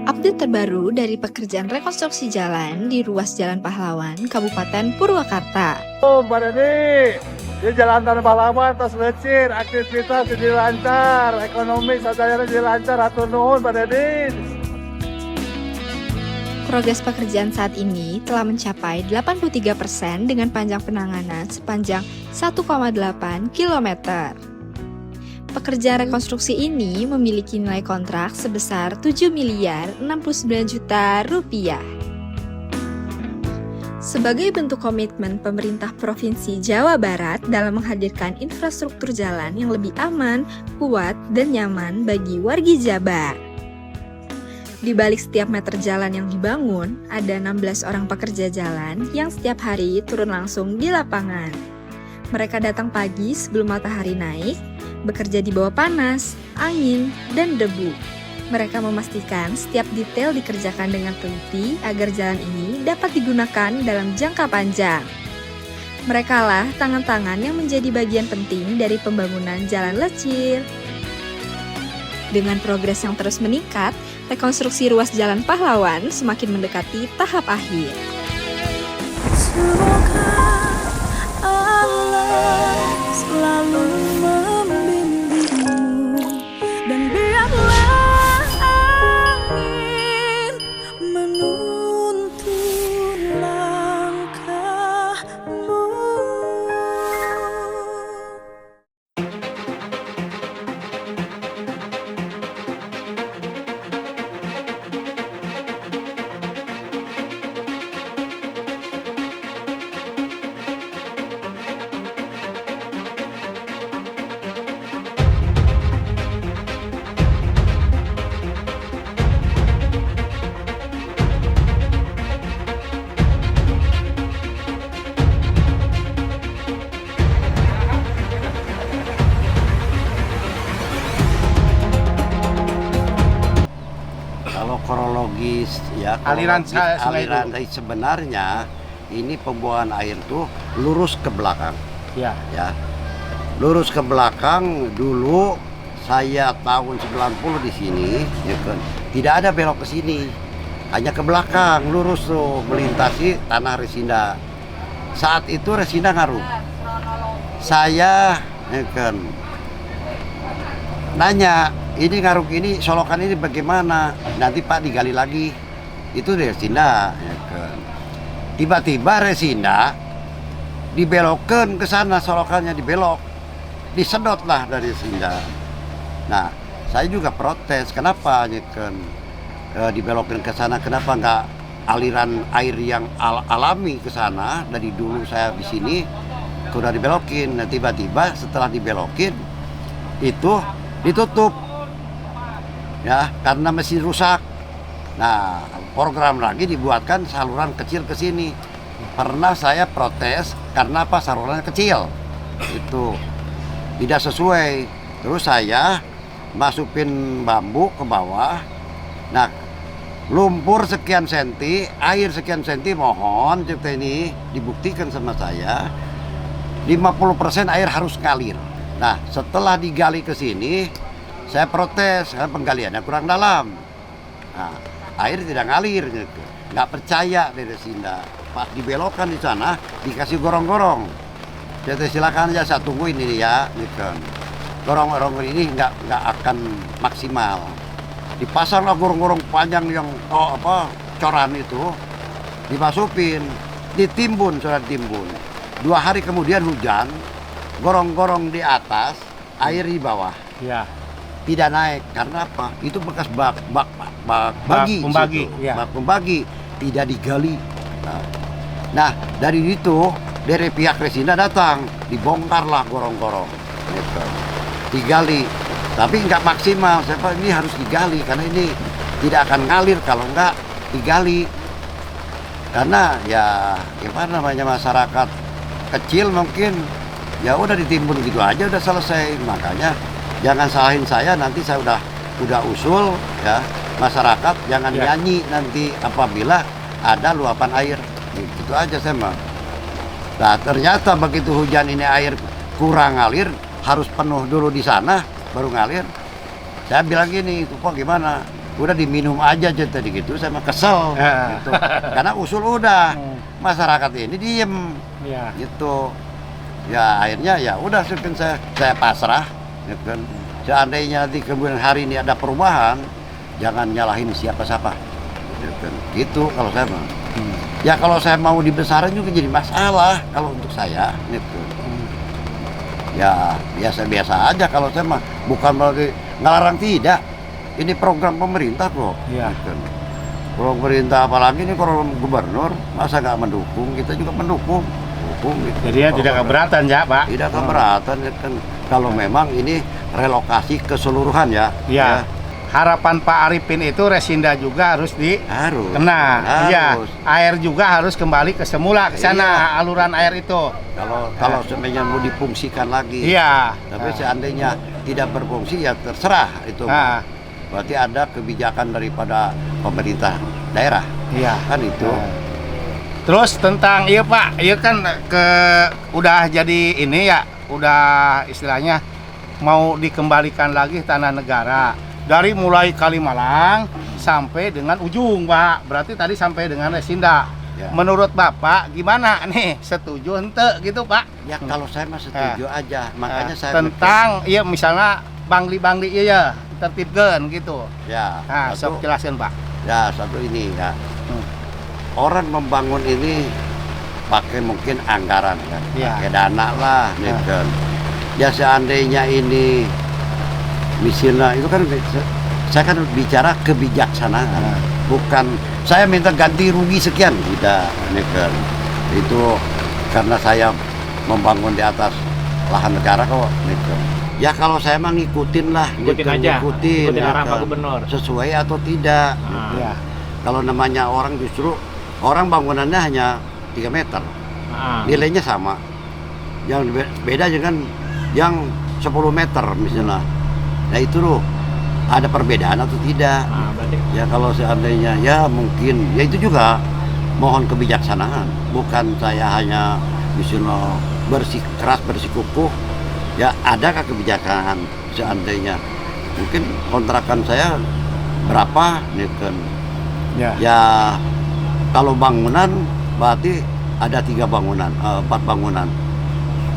Update terbaru dari pekerjaan rekonstruksi jalan di ruas Jalan Pahlawan, Kabupaten Purwakarta. Mbak Deni, di Jalan Tanah Pahlawan, tos lecir, aktivitas jadi lancar, ekonomi sadayana jadi lancar, atur nuhun Mbak Deni. Progres pekerjaan saat ini telah mencapai 83% dengan panjang penanganan sepanjang 1,8 km. Pekerjaan rekonstruksi ini memiliki nilai kontrak sebesar 7 miliar 69 juta rupiah. Sebagai bentuk komitmen pemerintah Provinsi Jawa Barat dalam menghadirkan infrastruktur jalan yang lebih aman, kuat, dan nyaman bagi wargi Jabar. Di balik setiap meter jalan yang dibangun, ada 16 orang pekerja jalan yang setiap hari turun langsung di lapangan. Mereka datang pagi sebelum matahari naik, bekerja di bawah panas, angin, dan debu. Mereka memastikan setiap detail dikerjakan dengan teliti agar jalan ini dapat digunakan dalam jangka panjang. Merekalah tangan-tangan yang menjadi bagian penting dari pembangunan jalan lecir. Dengan progres yang terus meningkat, rekonstruksi ruas Jalan Pahlawan semakin mendekati tahap akhir. Semoga Allah selalu membimbingmu dan biarlah angin menuntun langkahmu. Kalau kronologis ya, Aliran sungai aliran itu. sebenarnya ini pembuangan air tuh lurus ke belakang, Ya, ya. Lurus ke belakang dulu saya tahun 90 di sini, ya kan. Tidak ada belok ke sini. Hanya ke belakang, lurus tuh melintasi tanah Resinda. Saat itu Resinda ngaruh. Saya ya kan nanya, ini ngaruk ini, solokan ini bagaimana? Nanti Pak digali lagi. Itu Resinda, ya kan. Tiba-tiba Resinda dibelokkan ke sana, solokannya dibelok, disedotlah dari Resinda. Nah, saya juga protes, kenapa ya kan dibelokkan ke sana? Kenapa nggak aliran air yang alami ke sana? Dari dulu saya di sini udah dibelokin. Nah, tiba-tiba setelah dibelokin itu ditutup ya karena mesin rusak. Nah, program lagi dibuatkan saluran kecil ke sini. Pernah saya protes karena apa, salurannya kecil itu tidak sesuai. Terus saya masukin bambu ke bawah. Nah, lumpur sekian senti, air sekian senti, mohon cerita ini dibuktikan sama saya 50% air harus ngalir. Nah, setelah digali ke sini, saya protes karena penggaliannya kurang dalam. Nah, air tidak ngalir gitu. Nggak percaya dari Resinda. Pas dibelokkan di sana, dikasih gorong-gorong. Jadi silakan aja, saya tungguin ini ya, gitu. Gorong-gorong ini nggak akan maksimal. Dipasanglah gorong-gorong panjang yang coran itu, dimasukin, ditimbun, sudah ditimbun. 2 hari kemudian hujan, gorong-gorong di atas, air di bawah. ya. Tidak naik karena apa? Itu bekas bak bagi, pembagi, situ. ya. Bak pembagi tidak digali. Nah, dari itu dari pihak Resinda datang, dibongkarlah gorong-gorong, gitu. Digali, tapi nggak maksimal. Saya ini harus digali karena ini tidak akan ngalir kalau nggak digali. Karena ya gimana namanya, masyarakat kecil mungkin ya udah ditimbun gitu aja udah selesai. Makanya jangan salahin saya, nanti saya udah usul ya, masyarakat jangan Ya. nyanyi nanti apabila ada luapan air. Gitu aja saya mah. Nah, ternyata begitu hujan ini air kurang ngalir, harus penuh dulu di sana baru ngalir. Saya bilang gini, kok gimana? udah diminum aja tadi gitu sama kesel gitu. Karena usul udah masyarakat ini diem gitu. Ya akhirnya ya udah saya pasrah ya kan. Seandainya di kemudian hari ini ada perubahan, jangan nyalahin siapa-siapa ya kan. Gitu kalau saya mah. Ya kalau saya mau dibesarin juga jadi masalah kalau untuk saya gitu. Ya biasa-biasa aja kalau saya mah, bukan berarti ngelarang, tidak. Ini program pemerintah kok. Iya. Gitu. Program pemerintah, apalagi ini program gubernur, masa nggak mendukung? Kita juga mendukung. Gitu. Jadinya tidak keberatan ya Pak? Tidak keberatan ya kan. Kalau memang ini relokasi keseluruhan ya. Iya. Harapan Pak Arifin itu Resinda juga harus Harus. Iya. Air juga harus kembali ke semula ke sana, aluran air itu. Kalau sebenarnya mau difungsikan lagi. Iya. Tapi seandainya tidak berfungsi ya terserah itu. Berarti ada kebijakan daripada pemerintah daerah. Iya. Kan itu. Terus tentang iya Pak, iya kan udah jadi ini ya, udah istilahnya mau dikembalikan lagi tanah negara. Dari mulai Kalimalang sampai dengan ujung Pak. Berarti tadi sampai dengan Resinda. Ya. Menurut Bapak gimana nih? Setuju ente gitu Pak? Ya kalau saya mah setuju aja. Makanya saya tentang iya misalnya bangli-bangli iya tertibkan gitu. Ya. Nah, sok jelasin Pak. Ya satu ini ya. Orang membangun ini pakai mungkin anggaran kan. Ya. Pakai dana lah ya kan. Ya seandainya ini misalnya itu kan saya kan bicara kebijaksanaan. Bukan saya minta ganti rugi sekian, tidak ya kan. Itu karena saya membangun di atas lahan negara kok ya kan. Ya kalau saya mah ngikutin lah, ngikutin arah Pak Gubernur. Sesuai atau tidak. Ya. Kalau namanya orang justru orang bangunannya hanya 3 meter. Nilainya sama. Yang beda dengan yang 10 meter misalnya. Nah itu loh, ada perbedaan atau tidak. Ya kalau seandainya ya mungkin, ya itu juga mohon kebijaksanaan. Bukan saya hanya misalnya bersikeras, bersikukuh. Ya adakah kebijaksanaan seandainya mungkin kontrakan saya berapa nih kan. Ya kalau bangunan berarti ada 3 bangunan, 4 bangunan.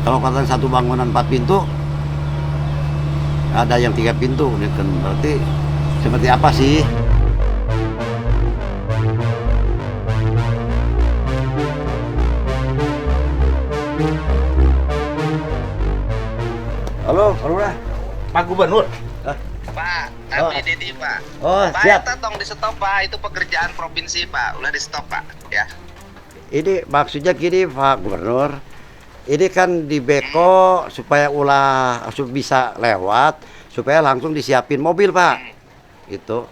Kalau katakan satu bangunan 4 pintu, ada yang 3 pintu nih kan. Berarti seperti apa sih? Halo, Lurah. Pak Gubernur. Pak, kami Dedi Pak. Oh, Pak, siap. itu tong di stop Pak, itu pekerjaan provinsi Pak, udah di stop Pak, ya. Ini maksudnya gini Pak Gubernur. Ini kan di beko supaya bisa lewat, supaya langsung disiapin mobil Pak. Itu.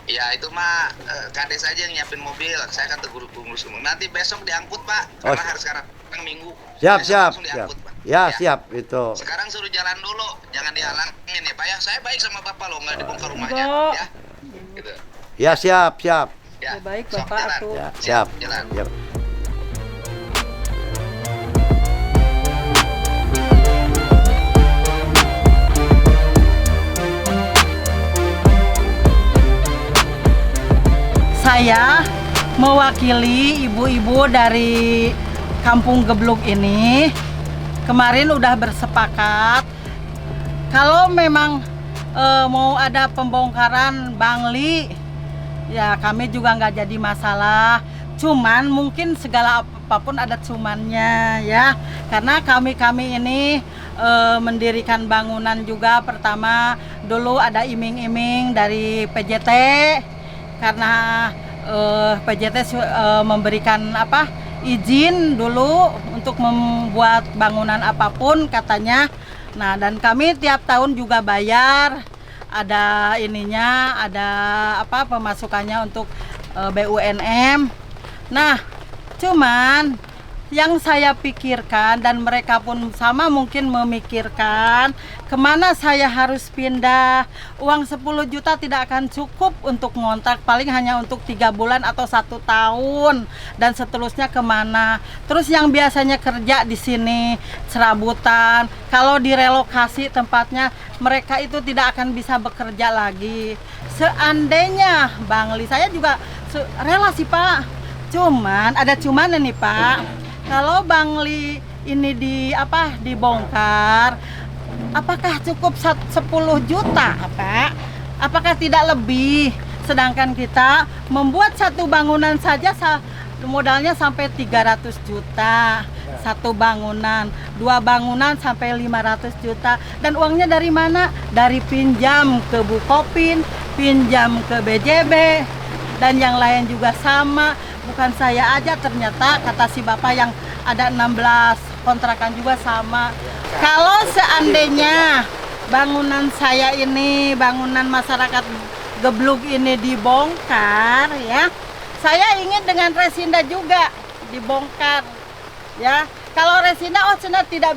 Ya itu mah kades aja yang nyiapin mobil, saya kan tunggu nanti besok diangkut Pak, karena hari sekarang Minggu. Siap. Langsung diangkut, Pak. Ya, siap itu. Sekarang suruh jalan dulu, jangan dihalangin ya Pak ya. Saya baik sama Bapak loh, nggak dibongkar rumahnya, ya. Gitu. Ya siap. Ya, baik sok Bapak jalan. atuh. Ya, siap. Jalan. Siap. Saya mewakili ibu-ibu dari Kampung Gebluk ini. Kemarin udah bersepakat kalau memang mau ada pembongkaran Bangli, ya kami juga nggak jadi masalah. Cuman mungkin segala apapun ada cumannya ya, karena kami ini mendirikan bangunan juga. Pertama dulu ada iming-iming dari PJT, karena PJT memberikan izin dulu untuk membuat bangunan apapun katanya. Nah, dan kami tiap tahun juga bayar, ada ininya, ada pemasukannya untuk BUMN. Nah, cuman yang saya pikirkan dan mereka pun sama mungkin memikirkan kemana saya harus pindah. Uang 10 juta tidak akan cukup untuk ngontrak, paling hanya untuk 3 bulan atau 1 tahun dan seterusnya kemana. Terus yang biasanya kerja di sini serabutan, kalau direlokasi tempatnya mereka itu tidak akan bisa bekerja lagi. seandainya Bangli, saya juga rela sih Pak. Cuman ada cuman nih Pak. Kalau Bangli ini dibongkar, apakah cukup 10 juta Pak? Apakah tidak lebih? Sedangkan kita membuat satu bangunan saja modalnya sampai 300 juta. Satu bangunan, 2 bangunan sampai 500 juta. Dan uangnya dari mana? Dari pinjam ke Bukopin, pinjam ke BJB, dan yang lain juga sama. Bukan saya aja, ternyata kata si bapak yang ada 16 kontrakan juga sama. Kalau seandainya bangunan saya ini, bangunan masyarakat Geblug ini dibongkar ya, saya ingin dengan Resinda juga dibongkar ya. Kalau Resinda tidak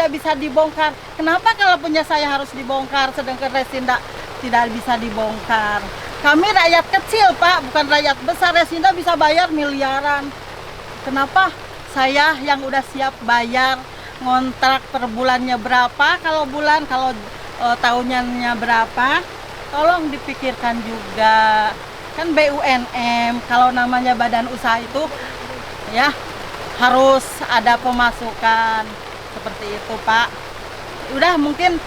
bisa dibongkar. Kenapa kalau punya saya harus dibongkar sedangkan Resinda tidak bisa dibongkar? Kami rakyat kecil Pak, bukan rakyat besar. Resinda bisa bayar miliaran. Kenapa saya yang udah siap bayar ngontrak per bulannya berapa, kalau tahunannya berapa? Tolong dipikirkan juga. Kan BUMN kalau namanya badan usaha itu ya harus ada pemasukan seperti itu Pak. Udah mungkin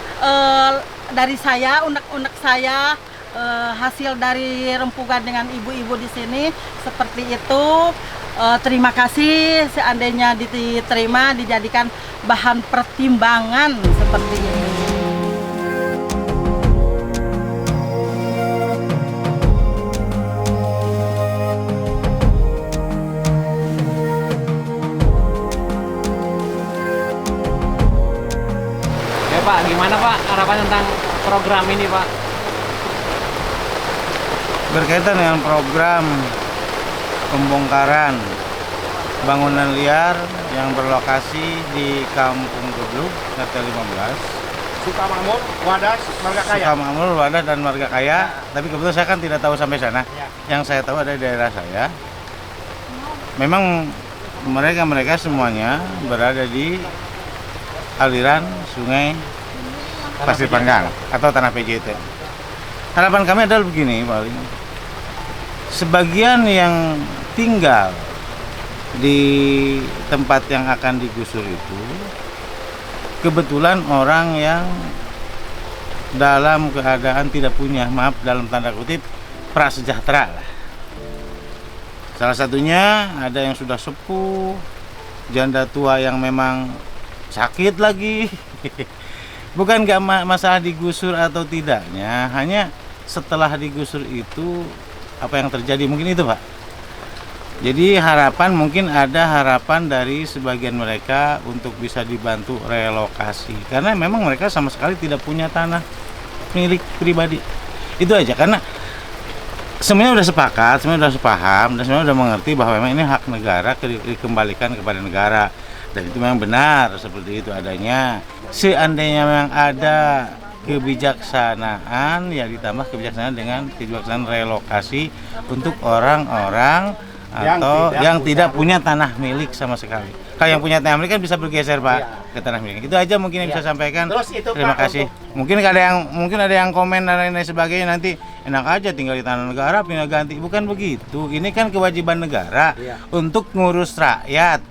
dari saya, unek-unek saya, hasil dari rempukan dengan ibu-ibu di sini seperti itu. Terima kasih, seandainya diterima dijadikan bahan pertimbangan seperti ini. Pak, gimana Pak harapan tentang program ini Pak? Berkaitan dengan program pembongkaran bangunan liar yang berlokasi di Kampung Geblug, RT 15, Sukamakmur, Wadas, Marga Kaya. Sukamakmur, Wadas, dan Marga Kaya. Tapi kebetulan saya kan tidak tahu sampai sana. Yang saya tahu ada di daerah saya. Memang mereka semuanya berada di aliran sungai Pasir Panggang atau tanah PJT. Harapan kami adalah begini, paling sebagian yang tinggal di tempat yang akan digusur itu kebetulan orang yang dalam keadaan tidak punya, maaf dalam tanda kutip, prasejahtera lah. Salah satunya ada yang sudah sepuh, janda tua yang memang sakit lagi. Bukan gak masalah digusur atau tidaknya, hanya setelah digusur itu apa yang terjadi, mungkin itu Pak. Jadi mungkin ada harapan dari sebagian mereka untuk bisa dibantu relokasi, karena memang mereka sama sekali tidak punya tanah milik pribadi. Itu aja, karena semuanya udah sepakat, semuanya udah sepaham, dan semuanya udah mengerti bahwa memang ini hak negara dikembalikan kepada negara. Dan itu memang benar seperti itu adanya. Seandainya memang ada kebijaksanaan, ya ditambah kebijaksanaan dengan kebijaksanaan relokasi untuk orang-orang atau yang tidak punya tanah milik sama sekali. Kalau yang punya tanah milik kan bisa bergeser Pak ke tanah milik. Itu aja mungkin yang bisa sampaikan. Terima kasih. Mungkin ada yang komen dan lain sebagainya, nanti enak aja tinggal di tanah negara pindah ganti. Bukan begitu. Ini kan kewajiban negara untuk ngurus rakyat.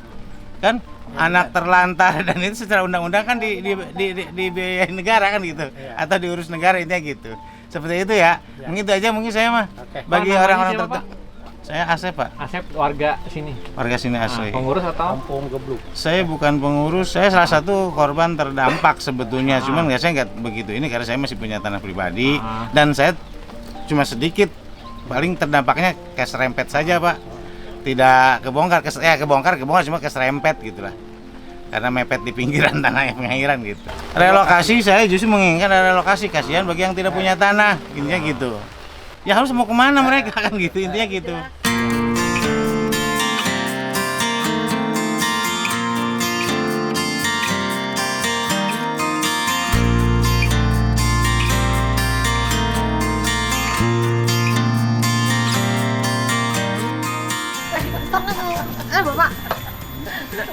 Kan anak terlantar, dan itu secara undang-undang kan dibiayai negara kan gitu, atau diurus negara, intinya gitu. Seperti itu ya. Mungkin itu aja mungkin saya mah. Bagi orang-orang tertentu. Saya Asep Pak. Asep, warga sini. Warga sini asli. Pengurus atau? Kampung Geblug. Saya bukan pengurus, saya salah satu korban terdampak sebetulnya. Cuman saya nggak begitu ini karena saya masih punya tanah pribadi dan saya cuma sedikit, paling terdampaknya keserempet saja Pak. Tidak kebongkar, kebongkar cuma keserempet gitulah. Karena mepet di pinggiran tanah yang pinggiran gitu. Relokasi saya justru menginginkan ada relokasi, kasihan bagi yang tidak punya tanah, intinya gitu. Ya harus mau kemana mereka kan gitu, intinya gitu.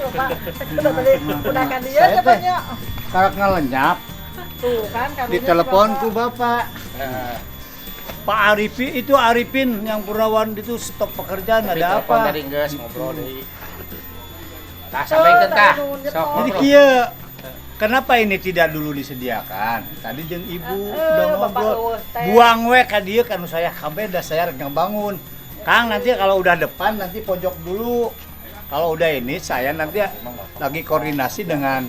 Bapak, udah beli gunakan dia aja banyak. Kalau ngelenyap Tuh kan di teleponku Bapak. Pak Arifin yang Purnawan itu stop pekerjaan ada Telepon apa? dari geus ngobrol deui. Tah sampaikeun tah. Sok Jadi ngobrol. kieu kenapa ini tidak dulu disediakan? Tadi jeung ibu udah ngobrol. Buang we ka dieu kan saya kabeh da saya rek bangun. Kang nanti kalau udah depan nanti pojok dulu. Kalau udah ini saya nanti lagi koordinasi dengan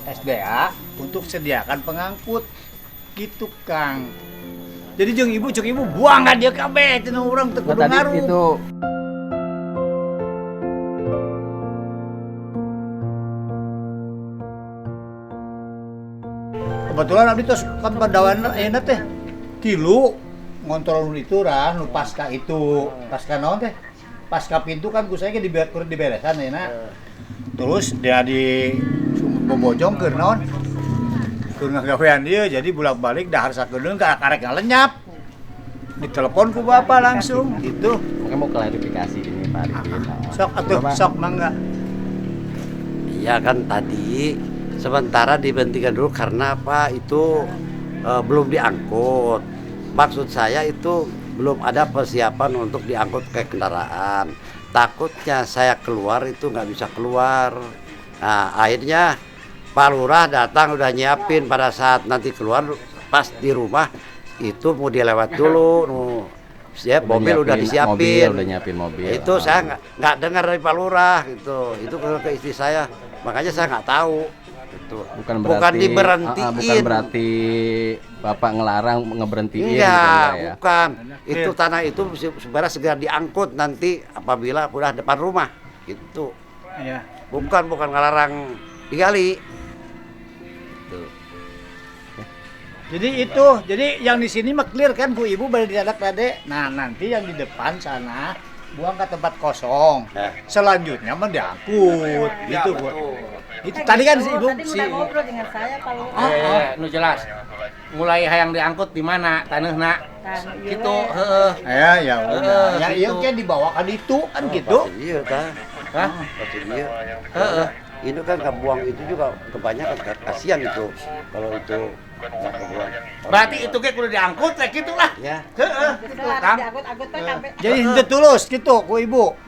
SDA untuk sediakan pengangkut. Gitu Kang. Jadi jeung ibu cek ibu buang ka dieu kabeh cenah urang teu kudu ngaruh. itu Kebetulan abdi tos kan padawan enak teh tilu ngontrol nu itu rah nu pasca itu pasca naon teh pasca pintu kan ku saya diberesan enak terus dia di bobojong ke naon ke ngagawean dia jadi bolak-balik dahar sakedeung karek ngalenyap ditelepon ku bapak langsung gitu mungkin mau klarifikasi ini Pak Arifin. sok atuh sok mangga. Iya kan tadi sementara dihentikan dulu karena apa itu belum diangkut. Maksud saya itu belum ada persiapan untuk diangkut ke kendaraan. Takutnya saya keluar itu nggak bisa keluar. Nah akhirnya Pak Lurah datang udah nyiapin pada saat nanti keluar pas di rumah itu mau dilewat dulu. Siap mobil udah disiapin. Udah nyiapin mobil. Itu saya nggak dengar dari Pak Lurah gitu. Itu ke istri saya. Makanya saya nggak tahu. Itu. Bukan diberhentiin. bukan berarti Bapak ngelarang ngeberhentiin Enggak, gitu, ya. bukan. Itu tanah itu sebenarnya segera diangkut nanti apabila udah depan rumah. Itu. Iya. Bukan ngelarang digali. Tuh. Jadi yang di sini mah clear kan Bu Ibu balik diadak tadi. Nah, nanti yang di depan sana buang ke tempat kosong. Nah. Selanjutnya mah diangkut gitu Bu. Itu tadi kan si Ibu udah ngobrol dengan saya kalau Nu jelas. Mulai hayang diangkut di mana taneuhna. Gitu, ya udah. Ya iya gitu. kan dibawa kan itu kan gitu. Iya kan. Hah? Pasti iya. Ini kan buang itu juga kebanyakan kasihan itu kalau itu nggak kebuang. Berarti itu ge kudu diangkut kayak gitu lah. Ya. Kang. Jadi henteu tulus gitu ku Ibu.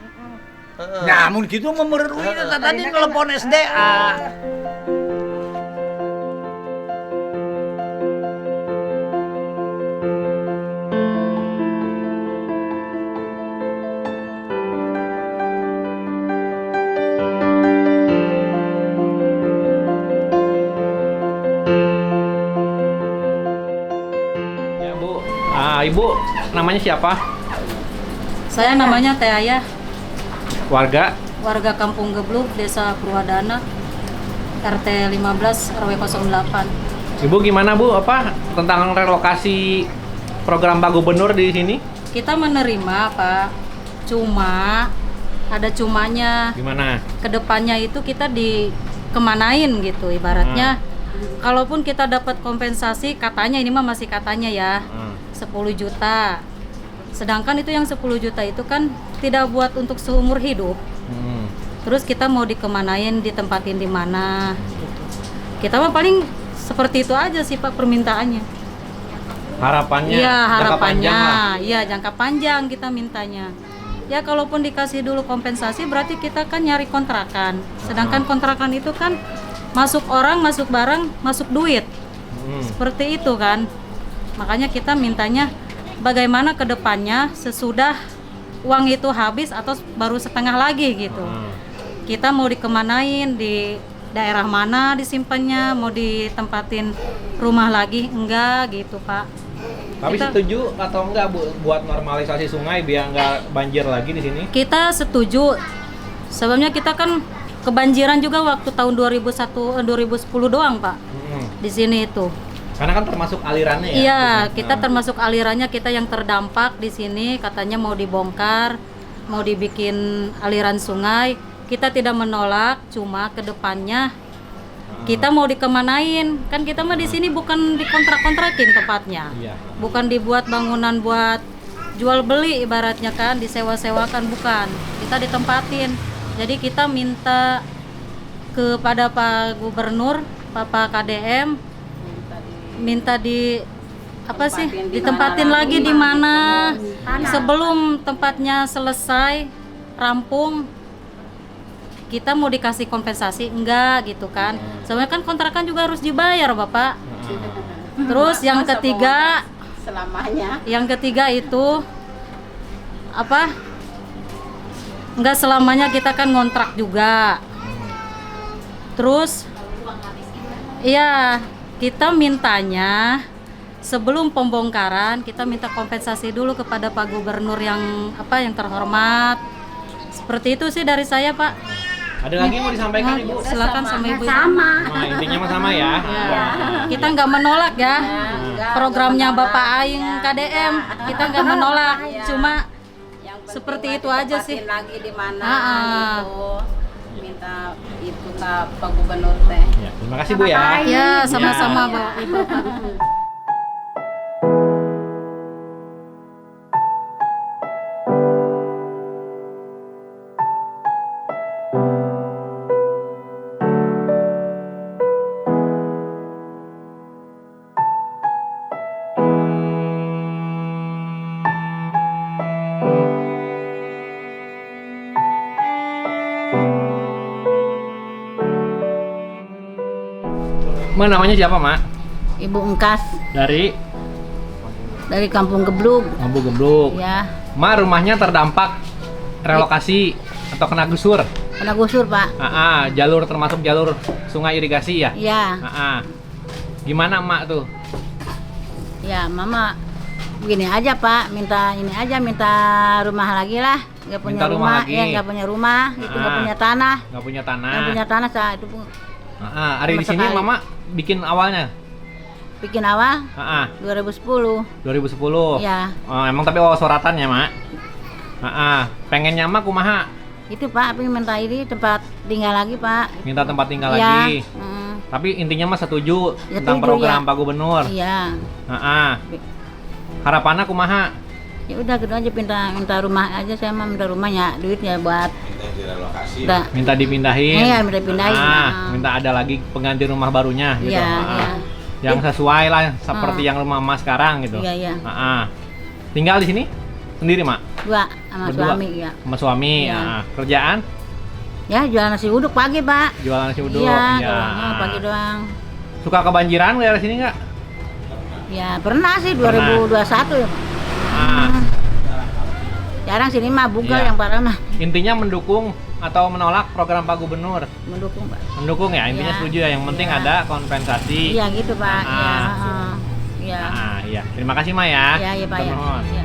Namun gitu mah meureun tadi ngelepon SDA. Ya Bu, Ibu namanya siapa? Saya namanya Teh Ayah, Warga? warga Kampung Gebluk, Desa Purwadana, RT 15 RW 08. Ibu gimana Bu? Apa tentang relokasi program Pak Gubernur di sini? Kita menerima Pak, cuma ada cumanya. Gimana? Kedepannya itu kita dikemanain gitu ibaratnya. Kalaupun kita dapat kompensasi, katanya ini mah masih katanya ya, 10 juta. Sedangkan itu yang 10 juta itu kan tidak buat untuk seumur hidup. Terus kita mau dikemanain, ditempatin di mana gitu. Kita mah paling seperti itu aja sih Pak permintaannya. Harapannya? Iya, jangka harapannya. panjang lah. Iya, jangka panjang kita mintanya. Ya kalaupun dikasih dulu kompensasi berarti kita kan nyari kontrakan. Sedangkan kontrakan itu kan masuk orang, masuk barang, masuk duit. Seperti itu kan. Makanya kita mintanya bagaimana ke depannya sesudah uang itu habis atau baru setengah lagi gitu. Kita mau dikemanain, di daerah mana disimpannya, mau ditempatin rumah lagi, enggak gitu Pak. Tapi setuju atau enggak Bu buat normalisasi sungai biar enggak banjir lagi di sini? Kita setuju. Sebabnya kita kan kebanjiran juga waktu tahun 2010 doang Pak. Di sini itu. Karena kan termasuk alirannya ya? Iya, kita termasuk alirannya, kita yang terdampak di sini. Katanya mau dibongkar, mau dibikin aliran sungai. Kita tidak menolak, cuma kedepannya kita mau dikemanain. Kan kita mah di sini bukan dikontrak-kontrakin tempatnya. Iya. Bukan dibuat bangunan buat jual beli ibaratnya kan, disewa-sewakan, bukan. Kita ditempatin. Jadi kita minta kepada Pak Gubernur, Bapak KDM, minta apa sih ditempatin lagi di mana sebelum tempatnya selesai rampung kita mau dikasih kompensasi enggak gitu kan. Soalnya kan kontrakan juga harus dibayar Bapak. Terus yang ketiga Selamanya. Yang ketiga itu apa? Enggak selamanya kita kan ngontrak juga. Terus iya, kita mintanya sebelum pembongkaran kita minta kompensasi dulu kepada Pak Gubernur yang terhormat. Seperti itu sih dari saya, Pak. Ada lagi yang mau disampaikan Ibu? Silakan sama Ibu. Nah, intinya mah sama ya. Kita nggak menolak ya programnya Bapak Aing KDM. Kita nggak menolak, cuma seperti itu aja sih. Lagi di mana gitu. Minta itu ke Pak Gubernur teh. Ya, terima kasih Bu ya. Ya, sama-sama Bu. Ma, namanya siapa, Mak? Ibu Engkas Dari dari Kampung Geblug. Gebluk. Ya, Ma, rumahnya terdampak relokasi atau kena gusur. kena gusur, Pak. Jalur termasuk jalur sungai irigasi ya? Ya, Gimana, Mak tuh? ya Mama begini aja, Pak. Minta rumah lagi lah. Nggak punya Minta rumah rumah, lagi. ya nggak punya rumah, itu nggak punya tanah. Nggak punya tanah. Yang punya tanah saya itu Hari di sini sekali. Mama bikin awalnya? bikin awal 2010. 2010. Ya, Emang tapi soratan ya, Mak? Pengennya Mak kumaha? itu Pak, tapi minta ini tempat tinggal lagi, Pak. Minta tempat tinggal Ya, lagi. Tapi intinya Mas setuju Ya, tentang setuju, program ya. Pak Gubernur. Iya. Harapannya kumaha? Ya udah gitu aja, minta rumah aja, saya mah minta rumahnya, duitnya buat udah. Minta dipindahin. Iya, minta pindahin. Minta ada lagi pengganti rumah barunya gitu. Iya, iya. Yang sesuai lah seperti yang rumah Mas sekarang gitu. Iya, iya. Tinggal di sini sendiri, Mak? Dua sama Berdua? suami ya. Sama suami. Iya. Kerjaan? Ya, jual nasi uduk pagi, Pak. Jualan nasi uduk. Iya, Ya. pagi doang. Suka kebanjiran daerah sini nggak? Ya, pernah sih 2021 ya, Pak. Jarang sini mah buka Iya. yang parah mah. Intinya mendukung atau menolak program Pak Gubernur? Mendukung, Pak. Mendukung ya, intinya Iya. setuju ya. Yang penting Iya. ada kompensasi. Iya gitu, Pak. Iya, Ah. iya. Iya. Terima kasih, Ma ya. Iya, iya, Pak ya. Termohon. Iya.